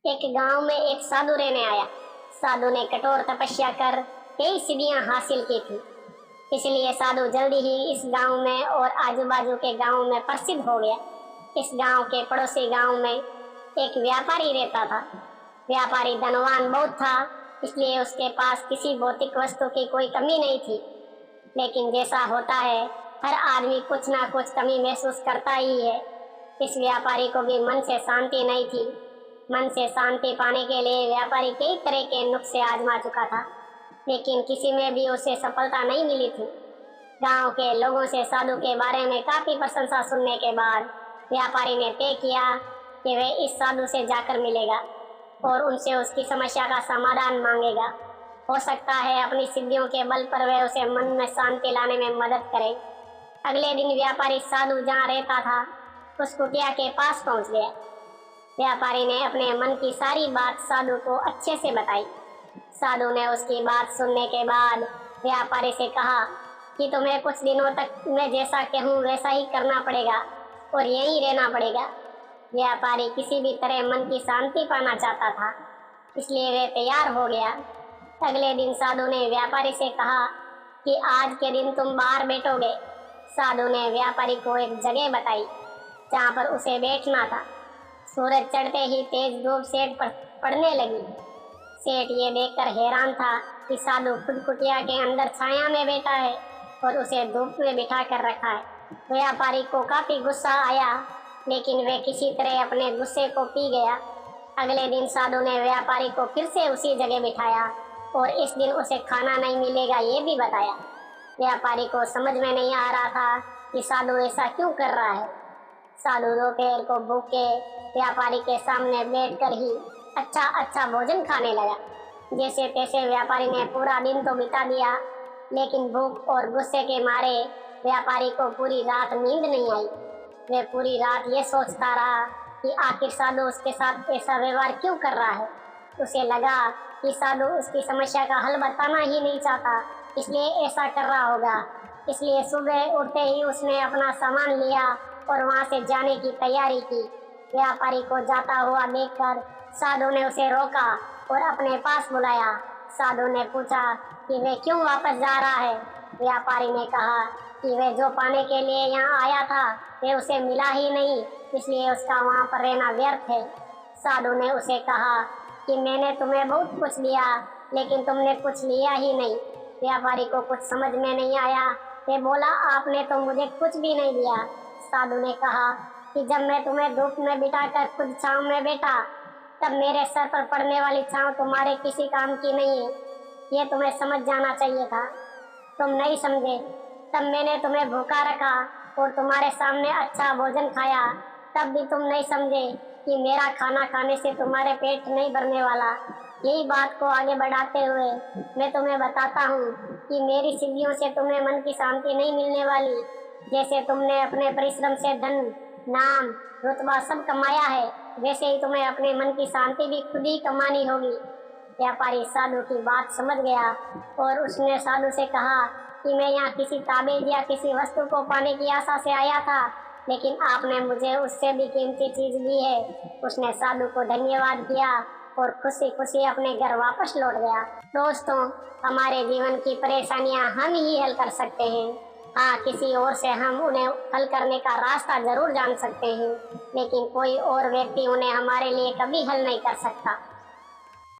एक गांव में एक साधु रहने आया। साधु ने कठोर तपस्या कर कई सिद्धियां हासिल की थी, इसलिए साधु जल्दी ही इस गांव में और आजू बाजू के गांव में प्रसिद्ध हो गया। इस गांव के पड़ोसी गांव में एक व्यापारी रहता था। व्यापारी धनवान बहुत था, इसलिए उसके पास किसी भौतिक वस्तु की कोई कमी नहीं थी। लेकिन जैसा होता है, हर आदमी कुछ ना कुछ कमी महसूस करता ही है। इस व्यापारी को भी मन से शांति नहीं थी। मन से शांति पाने के लिए व्यापारी कई तरह के नुस्खे आजमा चुका था, लेकिन किसी में भी उसे सफलता नहीं मिली थी। गांव के लोगों से साधु के बारे में काफी प्रशंसा सुनने के बाद व्यापारी ने तय किया कि वह इस साधु से जाकर मिलेगा और उनसे उसकी समस्या का समाधान मांगेगा। हो सकता है अपनी सिद्धियों के बल पर वह उसे मन में शांति लाने में मदद करे। अगले दिन व्यापारी साधु जहाँ रहता था उस कुटिया के पास पहुंच गया। व्यापारी ने अपने मन की सारी बात साधु को अच्छे से बताई। साधु ने उसकी बात सुनने के बाद व्यापारी से कहा कि तुम्हें कुछ दिनों तक मैं जैसा कहूँ वैसा ही करना पड़ेगा और यहीं रहना पड़ेगा। व्यापारी किसी भी तरह मन की शांति पाना चाहता था, इसलिए वह तैयार हो गया। अगले दिन साधु ने व्यापारी से कहा कि आज के दिन तुम बाहर बैठोगे। साधु ने व्यापारी को एक जगह बताई जहाँ पर उसे बैठना था। सूरज चढ़ते ही तेज धूप सेठ पर पड़ने लगी। सेठ ये देखकर हैरान था कि साधु खुद कुटिया के अंदर छाया में बैठा है और उसे धूप में बिठा कर रखा है। व्यापारी को काफी गुस्सा आया, लेकिन वह किसी तरह अपने गुस्से को पी गया। अगले दिन साधु ने व्यापारी को फिर से उसी जगह बिठाया और इस दिन उसे खाना नहीं मिलेगा ये भी बताया। व्यापारी को समझ में नहीं आ रहा था कि साधु ऐसा क्यों कर रहा है। साधु दोपहर को भूखे व्यापारी के सामने बैठकर ही अच्छा भोजन खाने लगा। जैसे तैसे व्यापारी ने पूरा दिन तो बिता दिया, लेकिन भूख और गुस्से के मारे व्यापारी को पूरी रात नींद नहीं आई। वह पूरी रात ये सोचता रहा कि आखिर साधु उसके साथ ऐसा व्यवहार क्यों कर रहा है। उसे लगा कि साधु उसकी समस्या का हल बताना ही नहीं चाहता, इसलिए ऐसा कर रहा होगा। इसलिए सुबह उठते ही उसने अपना सामान लिया और वहां से जाने की तैयारी की। व्यापारी को जाता हुआ देखकर साधु ने उसे रोका और अपने पास बुलाया। साधु ने पूछा कि वह क्यों वापस जा रहा है। व्यापारी ने कहा कि वह जो पाने के लिए यहाँ आया था वह उसे मिला ही नहीं, इसलिए उसका वहाँ पर रहना व्यर्थ है। साधु ने उसे कहा कि मैंने तुम्हें बहुत कुछ दिया, लेकिन तुमने कुछ लिया ही नहीं। व्यापारी को कुछ समझ में नहीं आया। वह बोला, आपने तो मुझे कुछ भी नहीं दिया। साधु ने कहा कि जब मैं तुम्हें धूप में बिठाकर खुद छांव में बैठा, तब मेरे सर पर पड़ने वाली छांव तुम्हारे किसी काम की नहीं है। ये तुम्हें समझ जाना चाहिए था, तुम नहीं समझे। तब मैंने तुम्हें भूखा रखा और तुम्हारे सामने अच्छा भोजन खाया, तब भी तुम नहीं समझे कि मेरा खाना खाने से तुम्हारे पेट नहीं भरने वाला। यही बात को आगे बढ़ाते हुए मैं तुम्हें बताता हूँ कि मेरी सिद्धियों से तुम्हें मन की शांति नहीं मिलने वाली। जैसे तुमने अपने परिश्रम से धन, नाम, रुतबा सब कमाया है, वैसे ही तुम्हें अपने मन की शांति भी खुद ही कमानी होगी। व्यापारी साधु की बात समझ गया और उसने साधु से कहा कि मैं यहाँ किसी ताबीज या किसी वस्तु को पाने की आशा से आया था, लेकिन आपने मुझे उससे भी कीमती चीज दी है। उसने साधु को धन्यवाद किया और खुशी खुशी अपने घर वापस लौट गया। दोस्तों, हमारे जीवन की परेशानियां हम ही हल कर सकते हैं। हाँ, किसी और से हम उन्हें हल करने का रास्ता जरूर जान सकते हैं, लेकिन कोई और व्यक्ति उन्हें हमारे लिए कभी हल नहीं कर सकता।